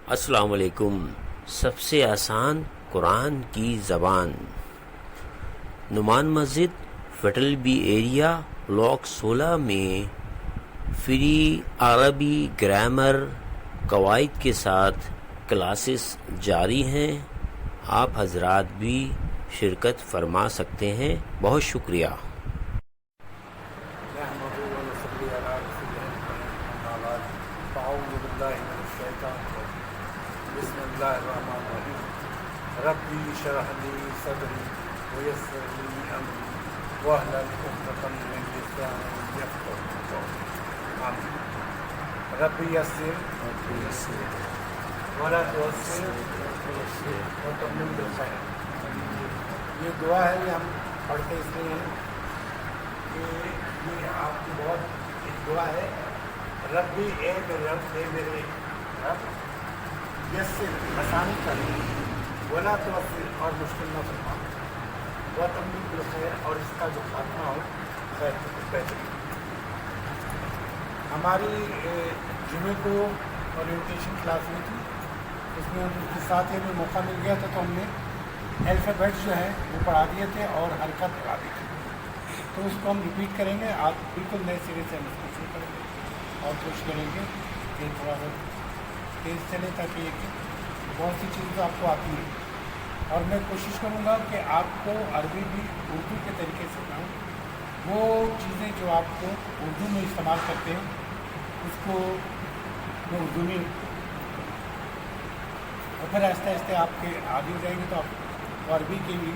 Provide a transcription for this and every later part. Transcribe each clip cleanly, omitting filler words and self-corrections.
السلام علیکم۔ سب سے آسان قرآن کی زبان، نعمان مسجد فیٹل بی ایریا بلاک 16 میں فری عربی گرامر قواعد کے ساتھ کلاسز جاری ہیں۔ آپ حضرات بھی شرکت فرما سکتے ہیں۔ بہت شکریہ۔ بسم اللہ الرحمن الرحیم۔ ربی اشرح لی صدری ویسر لی امری واحلل عقدۃ من لسانی یفقهوا قولی۔ آمین۔ ربی یسر ولا تعسر وتمم بالخیر۔ یہ دعا ہے، یہ ہم پڑھتے اس لیے ہیں کہ یہ آپ کی بہت ایک دعا ہے۔ ربی اے میرے رب، اے میرے رب، یسر آسانی کر، ولا تعسر اور مشکل نہ فرما، وتمم بالخیر اور اس کا جو خاتمہ ہو خیر بہترین۔ ہماری جمعے کو اورینٹیشن کلاس ہوئی تھی، اس میں ان کے ساتھ یہ بھی موقع مل گیا تھا تو ہم نے الفابیٹس جو ہیں وہ پڑھا دیے تھے اور حرکت پڑھا دی تھی، تو اس کو ہم ریپیٹ کریں گے۔ آج بالکل نئے سرے سے ہم اس کو شروع کریں گے اور کوشش کریں گے کہ تھوڑا سا تیز چلے تاکہ یہ کہ بہت سی چیزیں آپ کو آتی ہیں، اور میں کوشش کروں گا کہ آپ کو عربی بھی اردو کے طریقے سے پڑھوں۔ وہ چیزیں جو آپ کو اردو میں استعمال کرتے ہیں اس کو میں اردو میں، اور پھر آہستہ آہستہ آپ کے آگے ہو جائیں گے تو آپ عربی کے بھی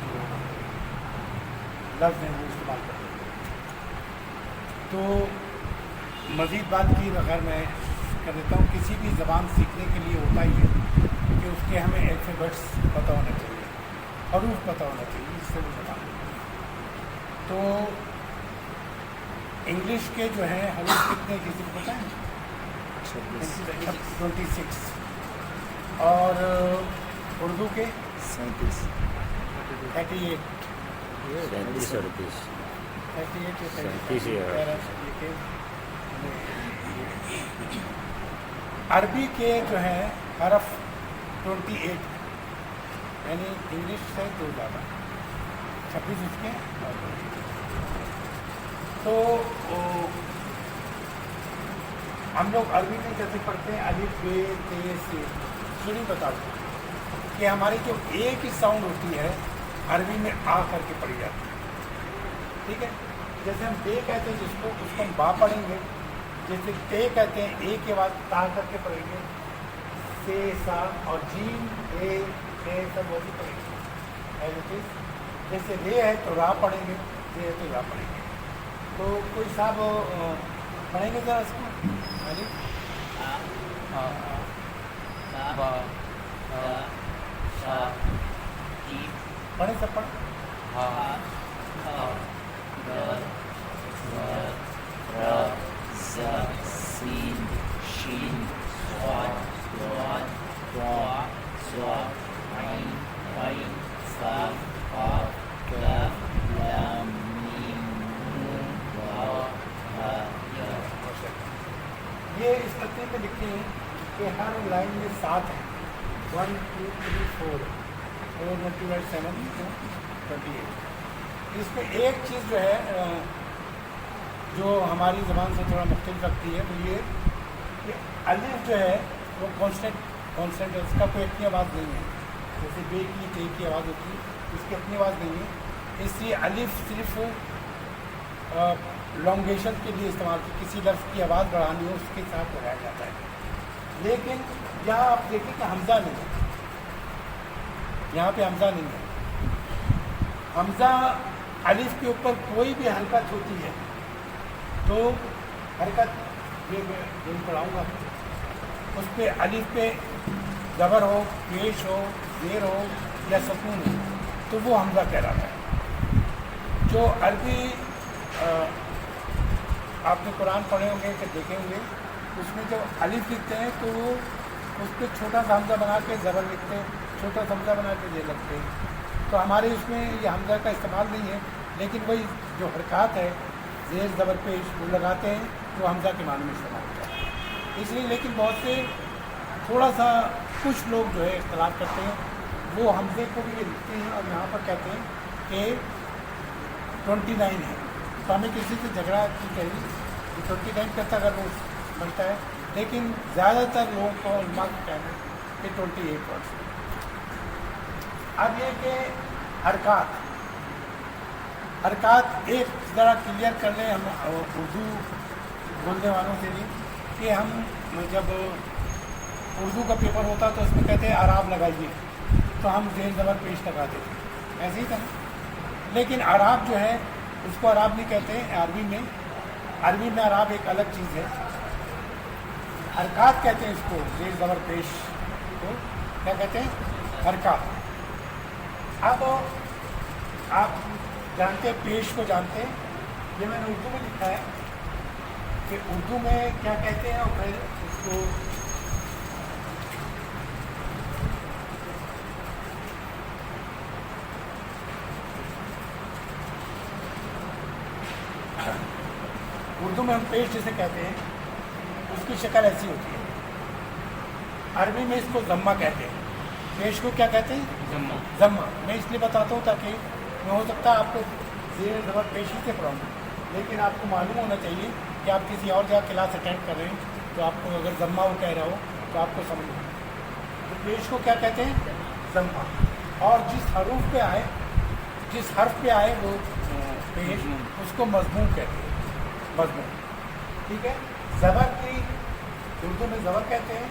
جو لفظ ہیں وہ استعمال کرتے ہیں۔ تو مزید بات کی بغیر میں کر دیتا ہوں، کسی بھی زبان سیکھنے کے لیے ہوتا ہی ہے کہ اس کے ہمیں الفابیٹس پتہ ہونا چاہیے، حروف پتہ ہونا چاہیے، اس سے وہ زبان۔ تو انگلش کے جو ہیں حروف کتنے کسی کو پتہ ہے؟ 26۔ اور اردو کے 38۔ 38 عربی کے جو ہیں حرف 28، یعنی انگلش سے 2 زیادہ، 26 اس کے۔ تو ہم لوگ عربی میں کیسے پڑھتے ہیں؟ الف ب ت س۔ سنی بتا دوں کہ ہماری جو ایک ہی ساؤنڈ ہوتی ہے عربی میں آ کر کے پڑھی جاتی ہے، ٹھیک ہے؟ جیسے ہم بے کہتے ہیں جس کو، اس کو ہم با پڑھیں گے۔ جیسے تے کہتے ہیں اے کے بعد تا کر کے پڑھیں گے، سے سا، اور جیم اے اے سب وہی پڑھیں گے ایز اٹ از۔ جیسے رے ہے تو را پڑھیں گے، رے ہے تو را پڑھیں گے۔ تو کوئی صاحب پڑھیں گے ذرا اس کو؟ پڑھیں سب پڑھیں۔ یہ اس ترتیب میں لکھتے ہیں کہ ہر لائن میں 7 ہیں، 1 2 3 4 4 × 7 28۔ اس میں ایک چیز جو ہے جو ہماری زبان سے تھوڑا مختلف رکھتی ہے وہ یہ کہ الف جو ہے وہ کانسٹنٹ ہے، اس کا کوئی اپنی آواز نہیں ہے۔ جیسے بے کی تے کی آواز ہوتی ہے، اس کی اپنی آواز نہیں ہے، اس لیے الف صرف لانگیشن کے لیے استعمال کی، کسی لفظ کی آواز بڑھانی ہو اس کے ساتھ لگایا جاتا ہے۔ لیکن یہاں آپ دیکھیں کہ حمزہ نہیں ہے، یہاں پہ حمزہ نہیں ہے۔ حمزہ الف کے اوپر کوئی بھی حرکت ہوتی ہے تو حرکت یہ میں پڑھاؤں گا، اس پہ الف پہ زبر ہو، پیش ہو، زیر ہو یا سکون ہو تو وہ حمزہ کہلاتا ہے۔ جو عربی آپ نے قرآن پڑھے ہوں گے کہ دیکھیں گے، اس میں جو الف لکھتے ہیں تو وہ اس پہ چھوٹا سا حمزہ بنا کے زبر لکھتے ہیں، چھوٹا سا حمزہ بنا کے زیر لکھتے ہیں۔ تو ہمارے اس میں یہ حمزہ کا استعمال نہیں ہے، لیکن وہی جو حرکات ہے زیر زبر پیش وہ لگاتے ہیں تو حمزہ کے معنی میں استعمال ہوتا ہے۔ اس لیے لیکن بہت سے تھوڑا سا کچھ لوگ جو ہے اختلاف کرتے ہیں، وہ حمزے کو بھی یہ لکھتے ہیں اور یہاں پر کہتے ہیں کہ 29 ہے، تو ہمیں کسی سے جھگڑا نہیں چاہیے کہ 29 کرتا اگر وہ بنتا ہے، لیکن زیادہ تر لوگوں کو علماء کا کہنا ہے کہ 28 ورڈس۔ اب یہ کہ حرکات ایک ذرا کلیئر کر لیں ہم اردو بولنے والوں کے لیے کہ ہم جب اردو کا پیپر ہوتا تو اس میں کہتے ہیں اعراب لگائیے، تو ہم زیر زبر پیش لگا دیتے ہیں، ایسے ہی تھا نا۔ لیکن اعراب جو ہے اس کو اعراب نہیں کہتے ہیں عربی میں اعراب ایک الگ چیز ہے، حرکات کہتے ہیں اس کو، زیر زبر پیش کو کیا کہتے ہیں؟ حرکات۔ اب آپ جانتے ہیں پیش کو جانتے ہیں، یہ میں نے اردو میں لکھا ہے کہ اردو میں کیا کہتے ہیں، اور پھر اس کو اردو میں ہم پیش جسے کہتے ہیں اس کی شکل ایسی ہوتی ہے، عربی میں اس کو ضمہ کہتے ہیں، پیش کو کیا کہتے ہیں؟ ضمہ۔ میں اس لیے بتاتا ہوں تاکہ میں ہو سکتا ہے آپ کو زیر زبر پیش ہی سے پڑھاؤں، لیکن آپ کو معلوم ہونا چاہیے کہ آپ کسی اور جگہ کلاس اٹینڈ کر رہے ہیں تو آپ کو اگر ضمہ وہ کہہ رہا ہو تو آپ کو سمجھ آئے۔ تو پیش کو کیا کہتے ہیں؟ ضمہ۔ اور جس حروف پہ آئے، جس حرف پہ آئے وہ پیش، اس کو مضمون کہتے ہیں، مضمون، ٹھیک ہے۔ زبر کی اردو میں زبر کہتے ہیں،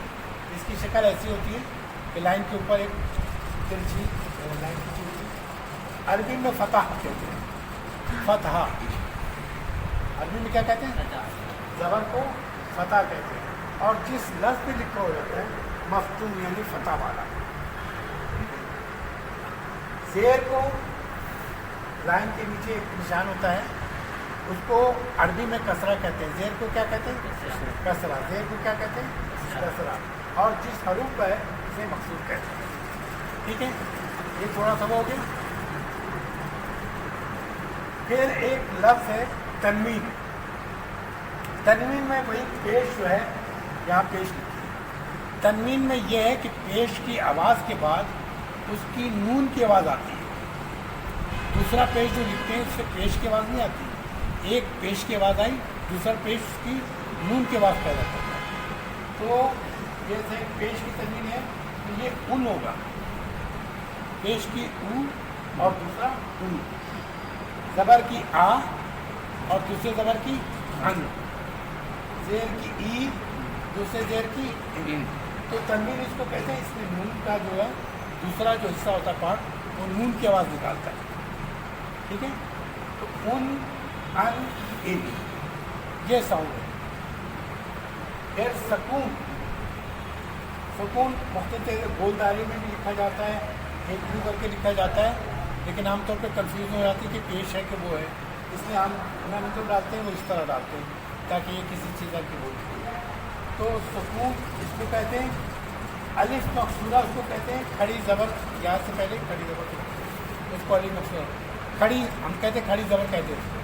اس کی شکل ایسی ہوتی ہے کہ لائن کے اوپر ایک ترچھی لائن کھینچی ہوتی ہے۔ عربی میں فتح کہتے ہیں، فتح، عربی میں کیا کہتے ہیں؟ زبر کو فتح کہتے ہیں، اور جس لفظ پہ لکھا ہو جاتا ہے مفتوح یعنی فتح والا۔ زیر کو لائن کے نیچے ایک نشان ہوتا ہے، اس کو عربی میں کسرہ کہتے ہیں، زیر کو کیا کہتے ہیں؟ کسرہ۔ زیر کو کیا کہتے ہیں؟ کسرہ۔ اور جس حروف کا ہے اسے مقصور کہتے ہیں، ٹھیک ہے۔ یہ تھوڑا سا ہو گیا۔ پھر ایک لفظ ہے تنوین۔ تنوین میں وہی پیش جو ہے یہاں پیش لکھی ہے۔ تنوین میں یہ ہے کہ پیش کی آواز کے بعد اس کی نون کی آواز آتی ہے۔ دوسرا پیش جو لکھتے ہیں اس سے پیش کی آواز نہیں آتی، ایک پیش کی آواز آئی، دوسرا پیش اس کی نون کی آواز پیدا کرتا ہے۔ تو جیسے پیش کی تنوین ہے تو یہ ان ہوگا، پیش کی او اور دوسرا ان، زبر کی آ اور دوسرے زبر کی ان، زیر کی ای دوسرے زیر کی ان۔ تو تنوین اس کو کہتے ہیں، اس میں نون کا جو ہے دوسرا جو حصہ ہوتا ہے پارٹ، وہ نون کی آواز نکالتا ہے، ٹھیک ہے۔ تو ان ان یہ ساؤنڈ ہے۔ پھر سکون، سکون مختلف گولداری میں بھی لکھا جاتا ہے، ایک یوں کر کے لکھا جاتا ہے، لیکن عام طور پہ کنفیوژن ہو جاتی ہے کہ پیش ہے کہ وہ ہے، اس لیے ہم جو ڈالتے ہیں وہ اس طرح ڈالتے ہیں تاکہ یہ کسی چیز کی بول۔ تو سکون اس کو کہتے ہیں، الف مقصورہ اس کو کہتے ہیں، کھڑی زبر یہاں سے پہلے کھڑی زبر اس کو الف مقصورہ، کھڑی ہم کہتے ہیں، کھڑی زبر کہتے ہیں،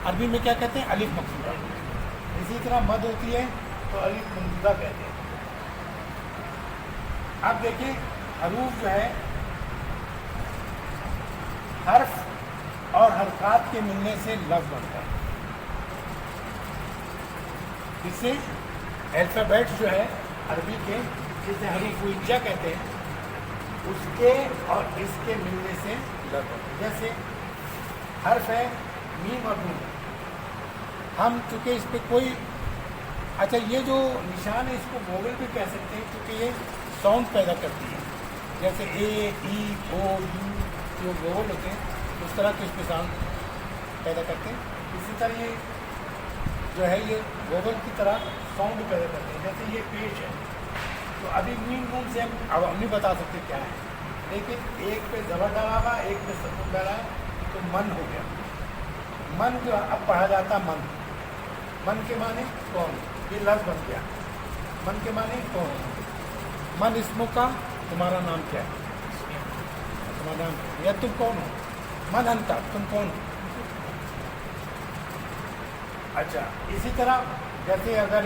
عربی میں کیا کہتے ہیں؟ الف مقصورہ۔ اسی طرح مد ہوتی ہے تو الف ممدودہ کہتے ہیں۔ اب دیکھیں حروف جو ہے حرف اور حرکات کے ملنے سے لفظ بنتا ہے، اس سے الفابیٹس جو ہے عربی کے، جسے حروف ہجا کہتے ہیں، اس کے اور اس کے ملنے سے لفظ بنتا ہے۔ جیسے حرف ہے میم اور نون، ہم چونکہ اس پہ کوئی، اچھا یہ جو نشان ہے اس کو ووول بھی کہہ سکتے ہیں کیونکہ یہ ساؤنڈ پیدا کرتی ہے، جیسے اے ای او یو جو ووول ہوتے ہیں اس طرح کے اس پہ ساؤنڈ پیدا کرتے ہیں۔ اسی طرح یہ جو ہے یہ ووول کی طرح ساؤنڈ پیدا کرتے ہیں، جیسے یہ پیش ہے تو ابھی میم نون سے ہم نہیں بتا سکتے کیا ہے، لیکن ایک پہ زبر ڈالا ہوا، ایک پہ سکون ڈالا ہے تو من ہو گیا۔ من جو اب پڑھا جاتا من، من کے معنی کون، یہ لفظ بن گیا، من کے معنی کون، من اسموں کا، تمہارا نام کیا ہے، تمہارا نام کیا ہے یا تم کون ہو، من انتا، تم کون ہو۔ اچھا اسی طرح جیسے اگر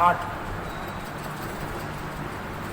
8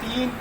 3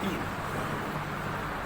3।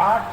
8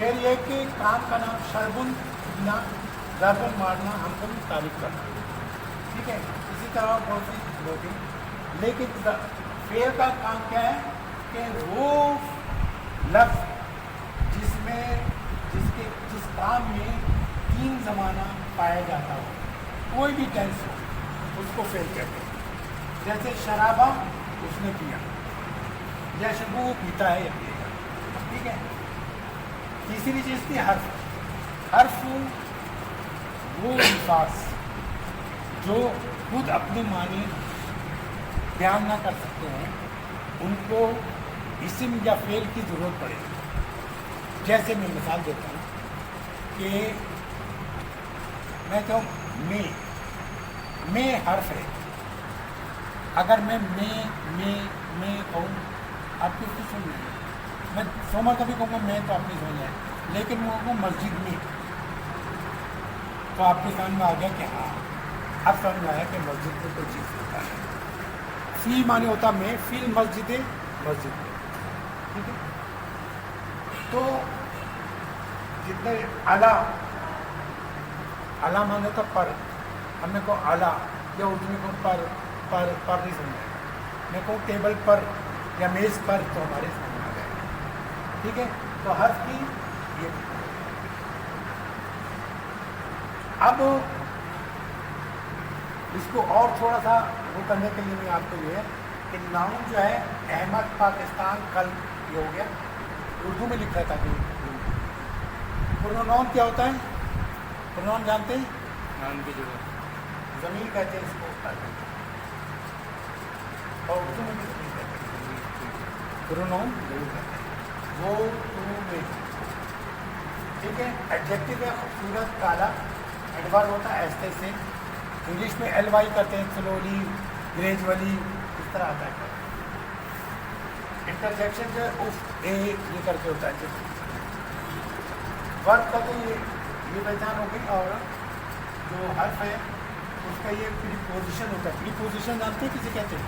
پھر یہ کہ کام کا نام شربن پینا، ضربن مارنا، ہمکن تعریف کرنا، ٹھیک ہے. اسی طرح بہت سی ہوتی، لیکن فعل کا کام کیا ہے کہ وہ لفظ جس کام میں تین زمانہ پایا جاتا ہو، کوئی بھی ٹینس ہو، اس کو فعل کہتے ہیں. جیسے شرابہ اس نے پیا، یا شبو پیتا ہے یا پیے گا، ٹھیک ہے. تیسری چیز تھی حرف وہ الفاظ جو خود اپنے معنی بیان نہ کر سکتے ہیں، ان کو اسم یا فعل کی ضرورت پڑے گی. جیسے میں مثال دیتا ہوں کہ میں کہوں میں حرف ہے. اگر میں کہوں، آپ کس کو سن رہے ہیں؟ میں سوما کبھی کہوں گا میں، تو آپ نے سمجھ جائے. لیکن وہ کہوں مسجد میں، تو آپ کے سامنے میں آ گیا کہ ہاں اب سمجھ آیا کہ مسجد میں کوئی چیز ہوتا ہے. فی معنی ہوتا میں، فی مسجد مسجد میں، ٹھیک ہے. تو جتنے اعلیٰ مانے تو پر، ہم نے کہو اعلیٰ، یا اردو میں کہوں پر نہیں سمجھا. میں کہوں ٹیبل پر یا میز پر، تو ہمارے سامنے آ گئے، ٹھیک ہے. تو حرف کی یہ. اب اس کو اور تھوڑا سا وہ کرنے کے لیے میں آپ کو یہ ہے کہ ناؤن جو ہے احمد پاکستان کل یہ ہو گیا، اردو میں لکھا تھا. کہ پروناؤن کیا ہوتا ہے؟ پروناؤن جانتے ہیں؟ نام کی جگہ زمین کہتے ہیں اس کو، اور اردو میں بھی زمین کہتے ہیں. پروناؤن زمین کہتے ہیں. وہ تو میں، ٹھیک ہے. ایڈجیکٹو ہے خوبصورت، کالا. ایڈورب ہوتا ہے ایسے سے، انگلش میں ایل وائی کرتے ہیں، سلولی، گریجولی، اس طرح آتا ہے. انٹرجیکشن جو ہے اف اے یہ کر کے ہوتا ہے. ورب کا تو یہ پہچان ہو گئی. اور جو حرف ہے اس کا یہ پریپوزیشن ہوتا ہے. پریپوزیشن جانتے ہیں کسے کہتے ہیں؟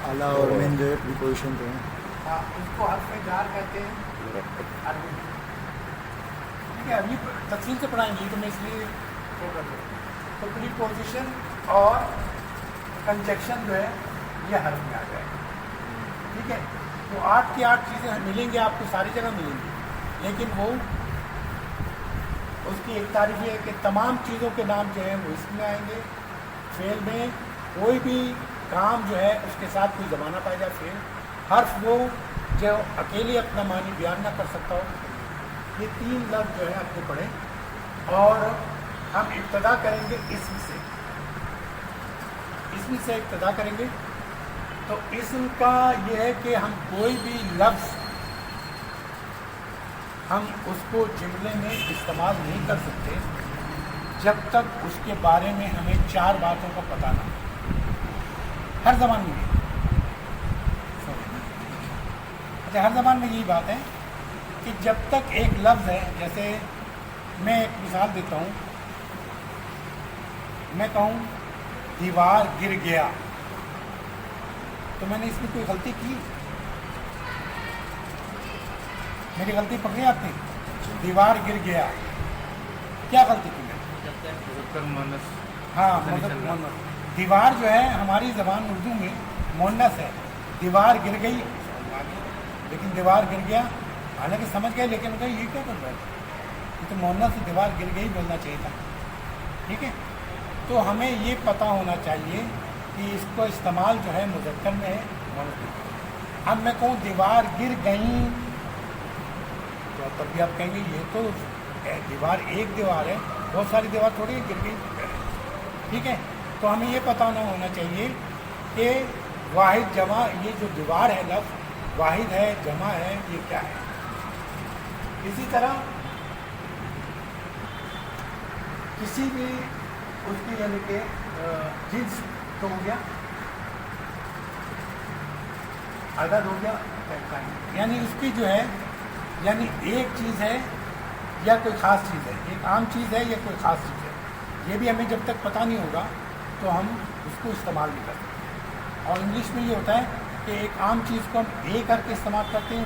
اعلیٰ اور من جو ہے پریپوزیشن تو ہیں. ہاں، اس کو حرف جار کہتے ہیں عربی میں. ٹھیک ہے، ابھی تفصیل سے پڑھائیں گے تو میں اس لیے وہ کر دوں. تو پریپوزیشن اور کنجیکشن جو ہے یہ حرف میں آ جائے گا. ٹھیک ہے. تو 8 کی 8 چیزیں ملیں گی آپ کو، ساری جگہ ملیں گی، لیکن وہ اس کی ایک تعریف یہ ہے کہ تمام چیزوں کے نام جو ہیں وہ اس میں آئیں گے. فعل میں کوئی بھی کام جو ہے اس کے ساتھ کوئی زمانہ پایا جائے فعل. حرف وہ جو اکیلے اپنا معنی بیان نہ کر سکتا ہو. یہ 3 لفظ جو ہے آپ کو پڑھیں، اور ہم ابتدا کریں گے اسم سے ابتدا کریں گے. تو اسم کا یہ ہے کہ ہم کوئی بھی لفظ ہم اس کو جملے میں استعمال نہیں کر سکتے جب تک اس کے بارے میں ہمیں 4 باتوں کا پتہ نہ ہو. ہر زبان میں ہر زبان میں یہی بات ہے کہ جب تک ایک لفظ ہے، جیسے میں ایک مثال دیتا ہوں، میں کہوں دیوار گر گیا، تو میں نے اس میں کوئی غلطی کی؟ میری غلطی پکڑی آپ نے؟ دیوار گر گیا، کیا غلطی کی میں نے؟ ہاں، مونس. دیوار جو ہے ہماری زبان اردو میں مونس ہے. دیوار گر گئی، لیکن دیوار گر گیا، حالانکہ سمجھ گئے، لیکن یہ کیا کر رہا ہے؟ یہ تو مونس سے دیوار گر گئی بولنا چاہیے تھا. ٹھیک ہے. تو ہمیں یہ پتہ ہونا چاہیے کہ اس کو استعمال جو ہے مذکر میں ہے، مؤنث میں. اب میں کہوں دیوار گر گئیں، تو تب بھی آپ کہیں گے یہ تو دیوار ایک دیوار ہے، بہت ساری دیوار تھوڑی گر گئی. ٹھیک ہے. تو ہمیں یہ پتہ ہونا چاہیے کہ واحد جمع، یہ جو دیوار ہے لفظ واحد ہے جمع ہے، یہ کیا ہے. اسی طرح کسی بھی اس کی یعنی کہ جنس تو ہو گیا، عدد ہو گیا، یعنی اس کی جو ہے یعنی ایک چیز ہے یا کوئی خاص چیز ہے، ایک عام چیز ہے یا کوئی خاص چیز ہے. یہ بھی ہمیں جب تک پتہ نہیں ہوگا تو ہم اس کو استعمال نہیں کرتے. اور انگلش میں یہ ہوتا ہے کہ ایک عام چیز کو ہم اے کر کے استعمال کرتے ہیں،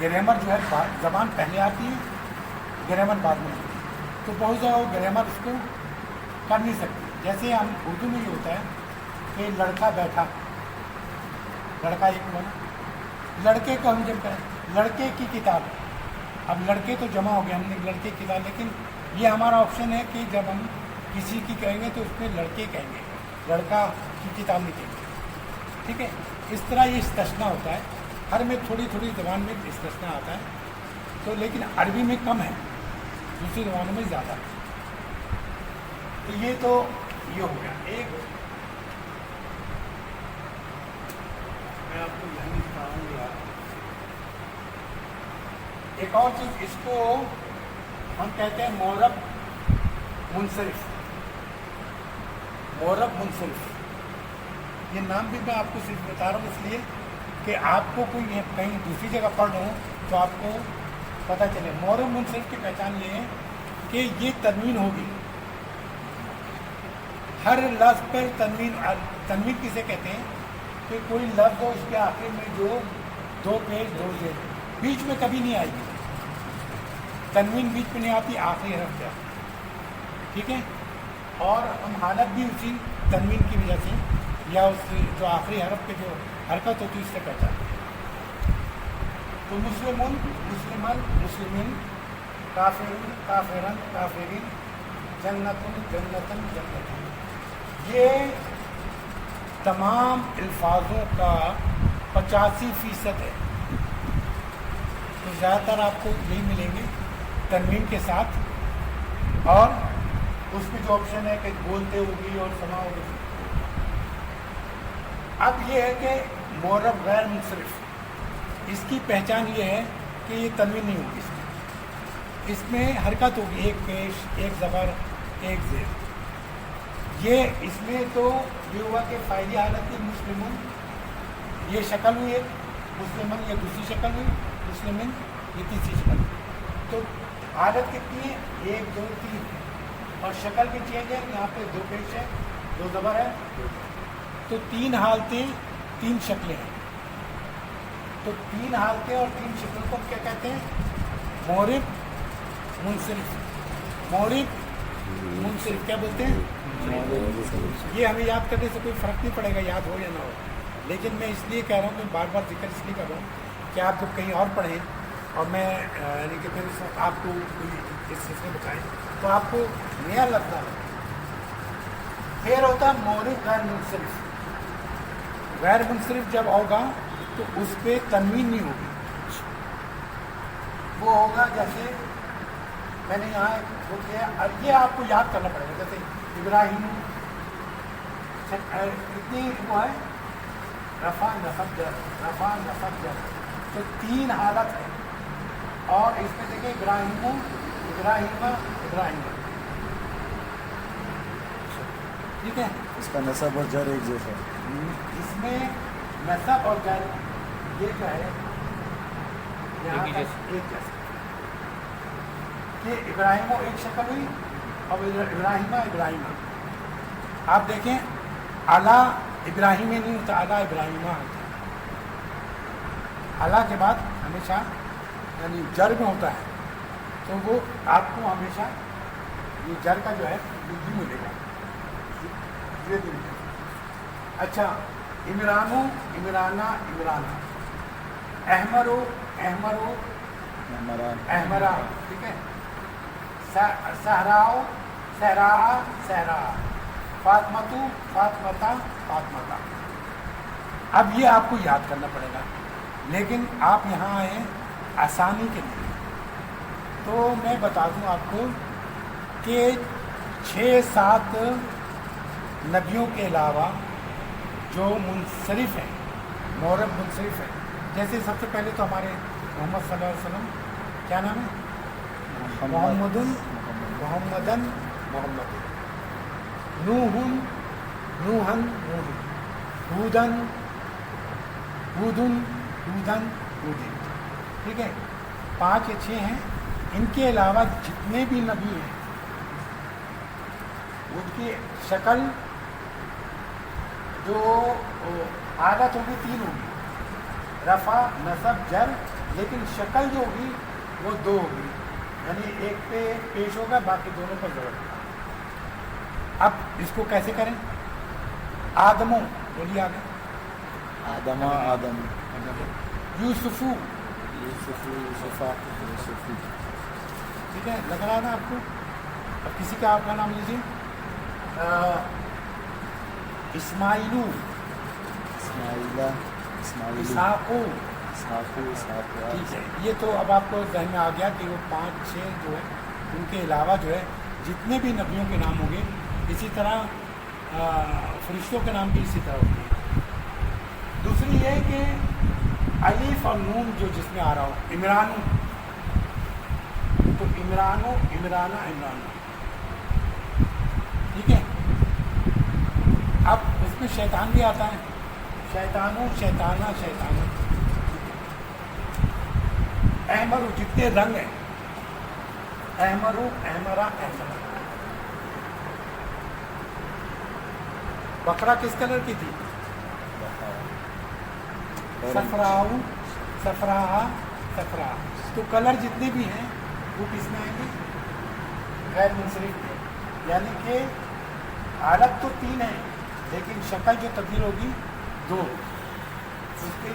گرامر جو ہے زبان پہلے آتی ہے، گرامر بعد میں آتی ہے، تو بہت زیادہ گرامر اس کو کر نہیں سکتی. جیسے ہم اردو میں یہ ہوتا ہے کہ لڑکا بیٹھا، لڑکا ایک بنا، لڑکے کو ہم جب کریں لڑکے کی کتاب، اب لڑکے تو جمع ہو گیا، ہم نے لڑکے کی کتاب، لیکن یہ ہمارا آپشن ہے کہ جب ہم کسی کی کہیں گے تو اس میں لڑکے کہیں گے، لڑکا کی کتاب نہیں کہیں گے. ٹھیک ہے، اس طرح یہ استثناء ہوتا ہے، ہر میں تھوڑی تھوڑی زبان میں استثناء آتا ہے. تو لیکن عربی میں کم ہے، دوسری زبانوں میں زیادہ ہے. تو یہ تو یہ ہو گیا. ایک میں آپ کو یہیں دکھاؤں گا ایک اور چیز، اس کو ہم کہتے ہیں مورب منصرف. مورب منصرف یہ نام بھی میں آپ کو صرف بتا رہا ہوں اس لیے کہ آپ کو کوئی کہیں دوسری جگہ پڑھ رہا ہوں تو آپ کو پتہ چلے. مورب منصرف کی پہچان یہ ہے کہ یہ تنوین ہوگی، ہر لفظ پر تنوین. تنوین کسے کہتے ہیں کہ کوئی لفظ ہو اس کے آخر میں جو دو پیش دو زیر، بیچ میں کبھی نہیں آئے گی تنوین، بیچ میں نہیں آتی، آخری حرف پہ آتی. ٹھیک ہے، اور ہم حالت بھی اسی تنوین کی وجہ سے یا اس جو آخری حرف پہ جو حرکت ہوتی ہے اس سے پہچانتے ہیں. تو مسلمون مسلمن مسلمین، کافرون کافرن کافرین، جنتن جنتن جنتن، یہ تمام الفاظوں کا 85% ہے. تو زیادہ تر آپ کو یہی ملیں گے تنوین کے ساتھ، اور اس میں جو آپشن ہے کہ بولتے ہوگی اور سنا ہوگی. اب یہ ہے کہ مورب غیر منصرف، اس کی پہچان یہ ہے کہ یہ تنوین نہیں ہوگی، اس میں حرکت ہوگی، ایک پیش ایک زبر ایک زیر. یہ اس میں تو یہ ہوا کہ فاعلی حالت کی مسلمون یہ شکل ہوئی ہے، مسلمن یہ دوسری شکل ہوئی، مسلمن یہ تیسری شکل ہوئی. تو حالت کتنی ہے؟ 1 2 3، اور شکل بھی چینج ہے، یہاں پہ 2 پیش ہے 2 زبر ہے. تو 3 حالتیں 3 شکلیں ہیں. تو 3 حالتیں اور 3 شکلوں کو کیا کہتے ہیں؟ مورب منصرف. مورب منصرف کیا بولتے ہیں؟ یہ ہمیں یاد کرنے سے کوئی فرق نہیں پڑے گا، یاد ہو یا نہ ہو، لیکن میں اس لیے کہہ رہا ہوں کہ بار بار ذکر اس لیے کر رہا ہوں کہ آپ جب کہیں اور پڑھیں اور میں یعنی کہ پھر اس وقت آپ کو کوئی اس چیز میں بتائیں تو آپ کو نیا لفظ ہے. پھر ہوتا ہے مورب غیر منصرف. غیر منصرف جب ہوگا تو اس پہ تنوین نہیں ہوگی، وہ ہوگا جیسے میں نے یہاں وہ کیا. اب یہ آپ کو یاد کرنا پڑے گا، جیسے ابراہیم اتنی وہ ہے رفع نصب جر، رفع نصب جر، تو 3 حالت ہے. اور اس میں دیکھیں ابراہیم ابراہیم ابراہیم، ٹھیک ہے. اس کا نصب اور جر ایک جیسا ہے. اس میں نصب اور جر یہ کیا ہے یہاں ایک تک ایک جیسا کہ ابراہیم ایک شکل ہوئی اور ابراہیمہ ابراہیمہ. آپ دیکھیں اعلیٰ ابراہیم نہیں ہوتا، اعلیٰ ابراہیمہ ہوتا ہے. اعلیٰ کے بعد ہمیشہ یعنی جر میں ہوتا ہے، تو وہ آپ کو ہمیشہ یہ جر کا جو ہے یہ ملے گا، یہ بھی ملے گا. اچھا، عمرانو عمرانہ عمرانہ، احمرو احمرو احمرا، ٹھیک ہے. صحراؤ صحرا صحرا، فاطمتو فاطمتا فاطمتا. اب یہ آپ کو یاد کرنا پڑے گا، لیکن آپ یہاں آئے آسانی کے لیے. تو میں بتا دوں آپ کو کہ 6-7 نبیوں کے علاوہ جو منصرف ہیں، مورب منصرف ہیں، جیسے سب سے پہلے تو ہمارے محمد صلی اللہ علیہ وسلم، کیا نام ہے؟ محمدن محمدن محمد. نوحن نوحن نوح، ہودن ہودن ہودن ہودن، ٹھیک ہے. 5 یا 6 ہیں. ان کے علاوہ جتنے بھی نبی ہیں ان کی شکل جو حالت ہوگی 3 ہوگی، رفع نصب جر لیکن شکل جو ہوگی وہ دو ہوگی، یعنی ایک پہ پیش ہوگا، باقی دونوں پر ضرورت ہوگا۔ اب اس کو کیسے کریں؟ آدمو بولیے آگے، آدم آدم یوسفو، یوسف یوسفا یوسفی ٹھیک ہے، لگ رہا ہے نا آپ کو؟ اب کسی کا آپ کا نام لیجیے، اسماعیلو، اسماعیلہ اسماعیلی اسحاقو، اسحاقو اسحاق ٹھیک ہے۔ یہ تو اب آپ کو ذہن میں آ گیا کہ وہ 5-6 جو ہے ان کے علاوہ جو ہے جتنے بھی نبیوں کے نام ہوں گے، اسی طرح فرشتوں کے بھی اسی طرح ہوتی ہے۔ دوسری یہ ہے کہ الف اور نون جو جس میں آ رہا ہو، عمرانو، تو عمرانو، عمرانہ، عمرانو، ٹھیک ہے۔ اب اس میں شیطان بھی آتا ہے، شیطانو، شیطانہ، شیطانہ، احمرو، جتنے رنگ ہیں، احمرو، احمرا، احمرا۔ بقرہ کس کلر کی تھی؟ صفراؤ، صفراء، صفراء۔ تو کلر جتنے بھی ہیں وہ کس میں آئیں گے؟ غیر منصرف میں، یعنی کہ حالت تو 3 ہے لیکن شکل جو تبدیل ہوگی 2، اس کے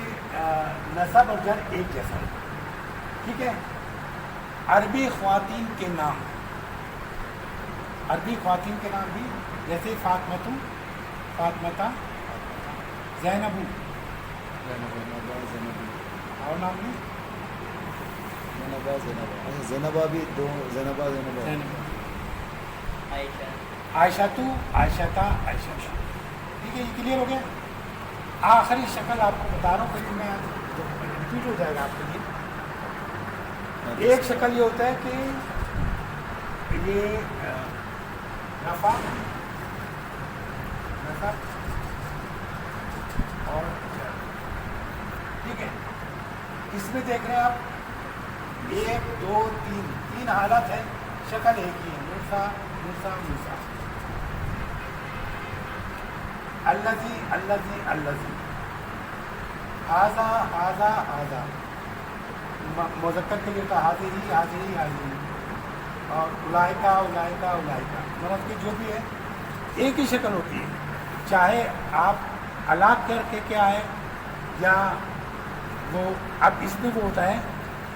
نسب اور جر ایک جیسا ہے، ٹھیک ہے۔ عربی خواتین کے نام، عربی خواتین کے نام بھی جیسے فاطمتو، فاطمتا، زینبو، اور نام بھی زینبا بھی 2 زینبا عائشہ تو، عائشتا، عائشہ، ٹھیک ہے، یہ کلیئر ہو گیا۔ آخری شکل آپ کو بتا رہا ہوں کہ میں ریپیٹ ہو جائے گا آپ کے لیے۔ ایک شکل یہ ہوتا ہے کہ یہ رفع، نصب اور جر، ٹھیک ہے۔ اس میں دیکھ رہے ہیں آپ 1 2 3 حالت ہے، شکل ایک ہی ہے، موسیٰ، موسیٰ، موسیٰ۔ الذی، الذی، الذی، ھذا، ھذا، ھذا، مذکر کے لیے ہوتا ہے ھذہ، ھذہ، ھذہ، اور اولئک، اولئک، اولئک، مرد کی جو بھی ہے ایک ہی شکل ہوتی ہے، چاہے آپ الگ کر کے کیا ہے یا وہ۔ اب اس میں وہ ہوتا ہے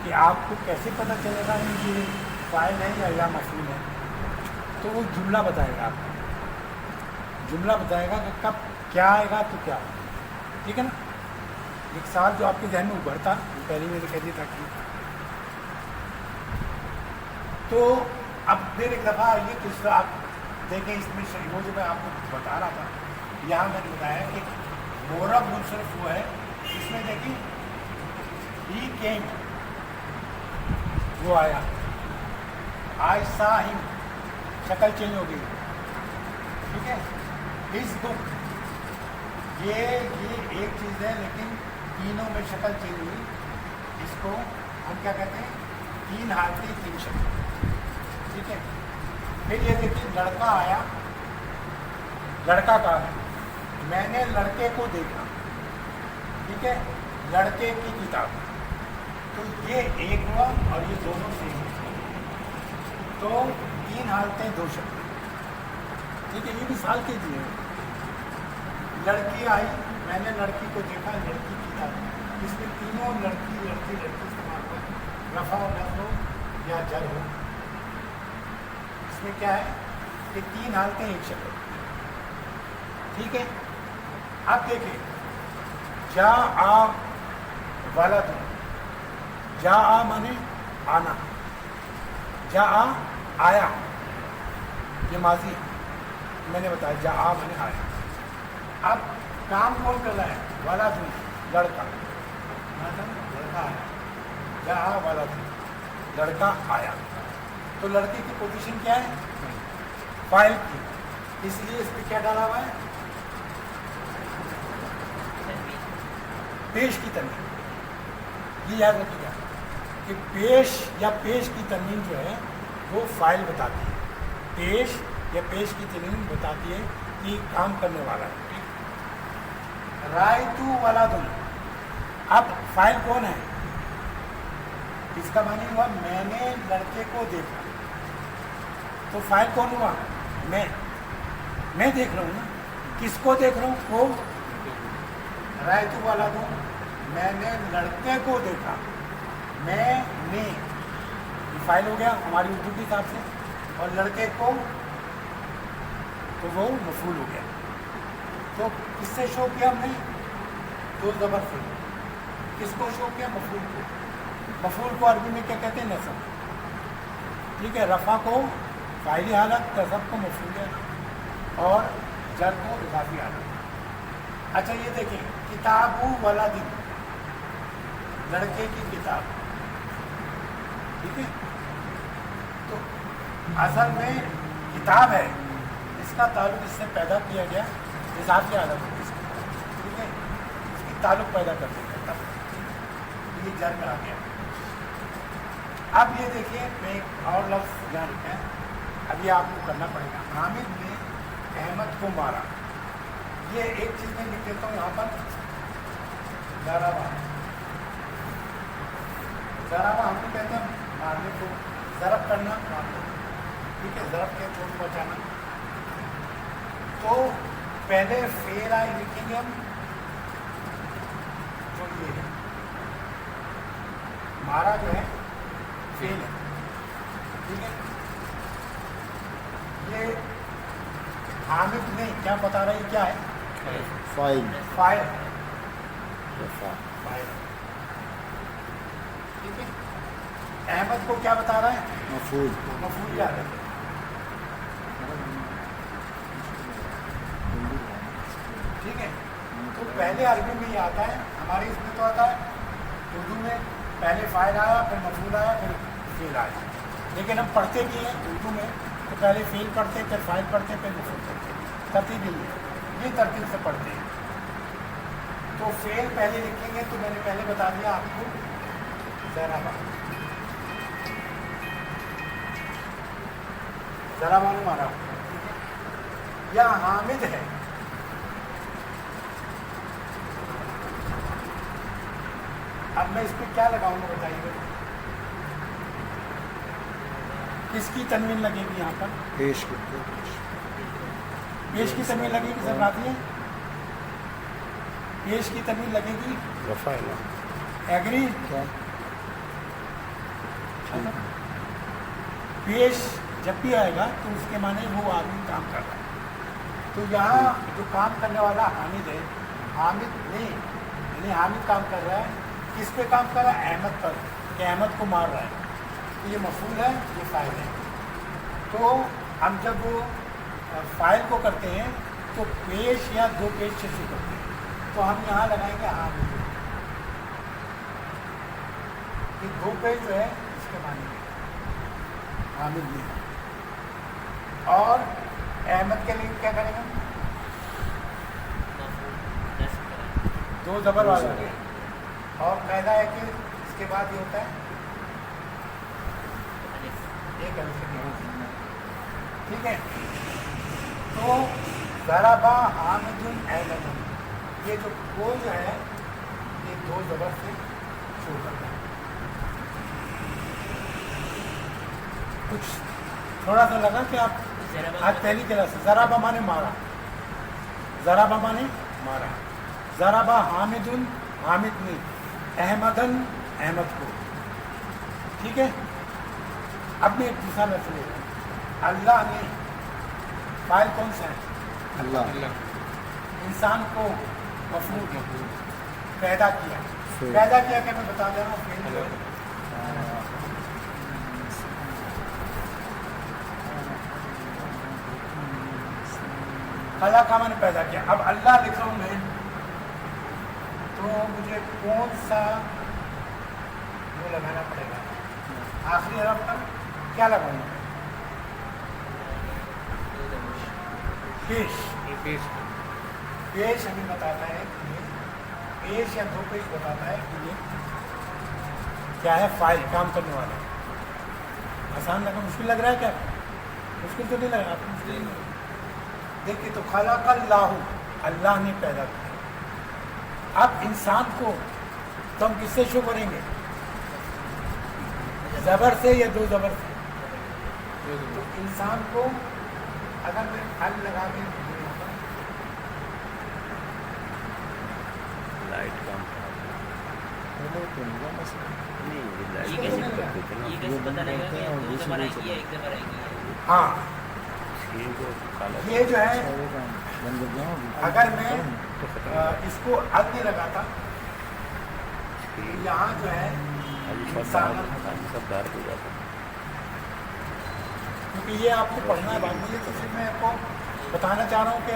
کہ آپ کو کیسے پتہ چلے گا کہ یہ فاعل ہے یا مفعول ہے، تو وہ جملہ بتائے گا آپ کو، جملہ بتائے گا کہ کب کیا آئے گا تو کیا ہوگا، ٹھیک ہے نا۔ ایک سال جو آپ کے ذہن میں ابھرتا، پہلے میں نے کہہ دیا تھا کہ تو اب پھر ایک دفعہ آئیے تو اس سے آپ دیکھیں، اس میں وہ جو میں آپ کو بتا رہا تھا، یہاں میں نے بتایا کہ مورب منصرف ہوا ہے، اس میں دیکھیں ہی کیم، وہ آیا، آئی سا ہم، شکل چینج ہو گئی، ٹھیک ہے۔ ہز بک، یہ ایک چیز ہے لیکن تینوں میں شکل چینج ہوئی، اس کو ہم کیا کہتے ہیں؟ 3 حالتیں 3 شکل، ٹھیک ہے۔ پھر یہ دیکھیے لڑکا آیا، لڑکا کہا ہے، میں نے لڑکے کو دیکھا، ٹھیک ہے، لڑکے کی کتاب، تو یہ ایک ہوا اور یہ دونوں سیم، تو 3 حالتیں 2 شکل، ٹھیک ہے۔ یہ مثال کے لیے لڑکی آئی، میں نے لڑکی کو دیکھا، لڑکی کی کتاب، اس میں تینوں لڑکی لڑکی لڑکی استعمال ہوا، رفع و نصب ہو یا جر ہو، اس میں کیا ہے کہ 3 حالتیں ایک شکل، ٹھیک ہے۔ اب دیکھیں جاء ولد، جاء مانے آنا، جاء آیا، یہ ماضی میں نے بتایا، جاء مانے آیا۔ اب کام کون کر رہا ہے؟ ولد، لڑکا، لڑکا آیا، جاء ولد، لڑکا آیا، تو لڑکے کی پوزیشن کیا ہے؟ فاعل کی، اس لیے اس پہ کیا ڈالا ہوا ہے؟ پیش کی تنوین۔ یہ یاد رکھیے گا کہ پیش یا پیش کی تنوین جو ہے وہ فاعل بتاتی ہے، پیش یا پیش کی تنوین بتاتی ہے کہ کام کرنے والا ہے۔ رائتو ولد، اب فاعل کون ہے؟ اس کا معنی ہوا میں نے لڑکے کو دیکھا. تو فاعل کون ہوا؟ میں دیکھ رہا ہوں نا. کس کو دیکھ رہا ہوں؟ کو رائت والا دو. میں نے لڑکے کو دیکھا. میں نے یہ فاعل ہو گیا ہماری اردو کے حساب سے, اور لڑکے کو تو وہ مفعول ہو گیا. تو کس سے شو کیا ہم نے؟ دو زبر سے. کس کو شو کیا؟ مفعول کو. مفعول کو عربی میں کیا کہتے ہیں؟ نصب. ٹھیک ہے. رفع کو فاعلی حالت, نصب کو مفعول اور جر کو اضافی حالت. اچھا یہ دیکھیں, کتاب ولد, لڑکے کی کتاب. ٹھیک ہے. تو اصل میں کتاب ہے, اس کا تعلق اس سے پیدا کیا گیا اضافی حالت ہے. ٹھیک ہے. اس کی تعلق پیدا کر دیا تب یہ جر میں آ گیا. اب یہ دیکھیے, میں ایک اور لفظ یہاں لکھا ہے, اب یہ آپ کو کرنا پڑے گا. حامد نے احمد کو مارا. یہ ایک چیز میں لکھ دیتا ہوں یہاں پر, ضربہ. ضربہ ہم کو کہتے ہیں مارنے کو, ضرب کرنا مارنے. ٹھیک ہے. ضرب کے چوٹ پہنچانا. تو پہلے فعل آئے لکھیں گے ہم, جو یہ ہے مارا جو ہے فعل ہے. ٹھیک ہے. یہ حامد نے کیا بتا رہا ہے, کیا ہے؟ فاعل. فاعل. رفع. فاعل. ٹھیک ہے. احمد کو کیا بتا رہا ہے؟ مفعول. مفعول کیا ہے؟ ٹھیک ہے. تو پہلے عربی میں یہ آتا ہے, ہمارے اس میں تو آتا ہے اردو میں پہلے فاعل آیا, پھر مفعول آیا, پھر فعل آیا. لیکن ہم پڑھتے بھی ہیں اردو میں تو پہلے فعل پڑھتے, پھر فاعل پڑھتے, پھر مفعول پڑھتے. ترتیب ہی ہے, یہ ترتیب سے پڑھتے ہیں. تو فعل پہلے لکھیں گے تو میں نے پہلے بتا دیا آپ کو, ضربہ. ضربہ نے مارا. ٹھیک ہے. یا حامد ہے. اب میں اس پہ کیا لگاؤں گا بتائیے, کس کی تنوین لگے گی یہاں پر؟ پیش کرتے. پیش کی تنوین لگے گی. سب آتی ہے پیش کی تنوین لگے گی. رفع. ایگری. کیا؟ پیش جب بھی آئے گا تو اس کے معنی وہ آدمی کام کر رہا ہے. تو یہاں جو کام کرنے والا حامد ہے, حامد نے یعنی حامد کام کر رہا ہے. کس پہ کام کر رہا ہے؟ احمد پر, کہ احمد کو مار رہا ہے. تو یہ مفعول ہے, یہ فاعل ہے. تو ہم جب وہ فاعل کو کرتے ہیں تو پیش یا دو پیش سے شروع کرتے ہیں. تو ہم یہاں لگائیں گے حامد. یہ دو پیش جو ہے اس کے معنی میں حامد نے. اور احمد کے لیے کیا کریں گے؟ دو زبر والا ہے. اور قاعدہ ہے کہ اس کے بعد یہ ہوتا ہے ایک الف. ٹھیک ہے. تو ضربہ حامد احمد, یہ جو کو جو ہے یہ دو زبر سے شروع کرتا ہے. کچھ تھوڑا سا لگا کہ آپ آج پہلی کلاس سے ضربہ مانے مارا, ضربہ مانے مارا. ضربہ حامد حامد نے احمدن احمد کو. ٹھیک ہے. اب میں ایک دوسرا لفظ لے رہا ہوں. اللہ نے فاعل کون سا ہے؟ اللہ. انسان کو مفعول پیدا کیا. پیدا کیا کہ میں بتا دے رہا ہوں فعل جو ہے. اللہ کا میں نے پیدا کیا. اب اللہ لکھ رہا ہوں میں تو مجھے کون سا وہ لگانا پڑے گا؟ آخری حرف پر کیا لگاؤں گا؟ پیش. پیش ہمیں بتاتا ہے کہ پیش یا دو پیش بتاتا ہے کہ یہ کیا ہے؟ فاعل, کام کرنے والا. آسان لگا, مشکل لگ رہا ہے کیا؟ مشکل تو نہیں لگ رہا آپ کو؟ مشکل نہیں. دیکھیے تو خلق اللہ, اللہ نے پیدا کیا. اب انسان کو تو ہم کس سے شروع کریں گے؟ زبر سے یا دو زبر سے؟ تو انسان کو اگر میں ال لگا کے لائٹ کام نہیں لائٹ یہ کیسے کیسے کرتے تھے نا یہ کیسے پتہ لگے گا کہ دو زبر آئیں گی یا ایک زبر آئیں گی؟ ہاں اسکرین کو کالا یہ جو ہے اگر میں اس کو ال نہیں لگاتا یہاں جو ہے سب ڈارک ہو جاتا کیونکہ یہ آپ کو پڑھنا ہے بعد میں، یہ تو صرف میں آپ کو بتانا چاہ رہا ہوں کہ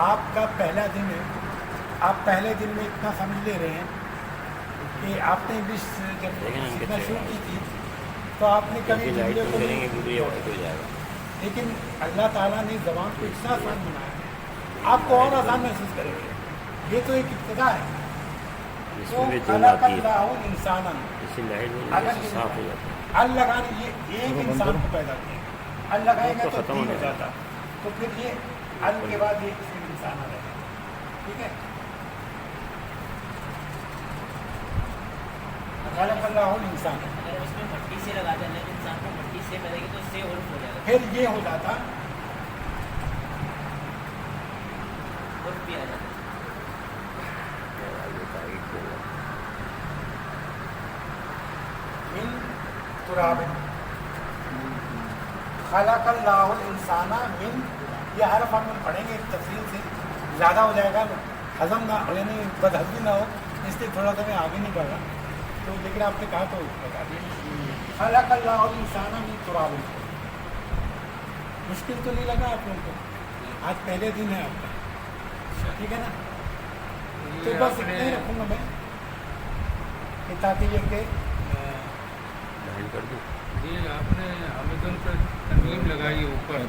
آپ کا پہلا دن ہے، آپ پہلے دن میں اتنا سمجھ لے رہے ہیں کہ آپ نے انگلش جب سیکھنا شروع کی تھی تو آپ نے کبھی لائٹ جملے کو کریں گے نہیں، کیونکہ یہ وائٹ ہو جائے گا. لیکن اللہ تعالیٰ نے زبان کو اتنا آسان بنایا ہے آپ کو اور آسان محسوس کریں گے. یہ تو ایک ابتدا ہے. اس تو میں بھی دو خلق آتی ہے اللہ انسان، اسی لائٹ میں اگر جیسے صاف ہو جاتا ہے. ال لگانے یہ ایک انسان کو پیدا کیا، ال لگائے گا تو تو ختم تین ہو ہو جاتا، تو پھر یہ ال کے بعد یہ صرف انسان آ جائے گا. ٹھیک ہے. خلق اللہ انسان، اگر اس میں مٹی سے لگا دیں تو انسان کو مٹی سے ملے گی تو اس سے عرف ہو جائے گا، پھر یہ ہو جاتا عرف بھی آ جاتا ہے. من تراب، خلق اللہ الانسان من، یہ حرف ہم پڑھیں گے تفصیل سے، زیادہ ہو جائے گا ہضم نہ یعنی بدہضمی نہ ہو، اس لیے تھوڑا سا میں آگے نہیں بڑھ رہا تو، لیکن آپ نے کہا تو بتا دیا. خلق اللہ الانسان من تراب، مشکل تو نہیں لگا آپ لوگوں کو؟ آج پہلے دن ہے آپ کا، ٹھیک ہے نا؟ تو بس اتنا ہی رکھوں گا میں کہ تاکہ یہ کہ بہن کر دوں. یہ آپ نے امیزون پر تنظیم لگائی اوپر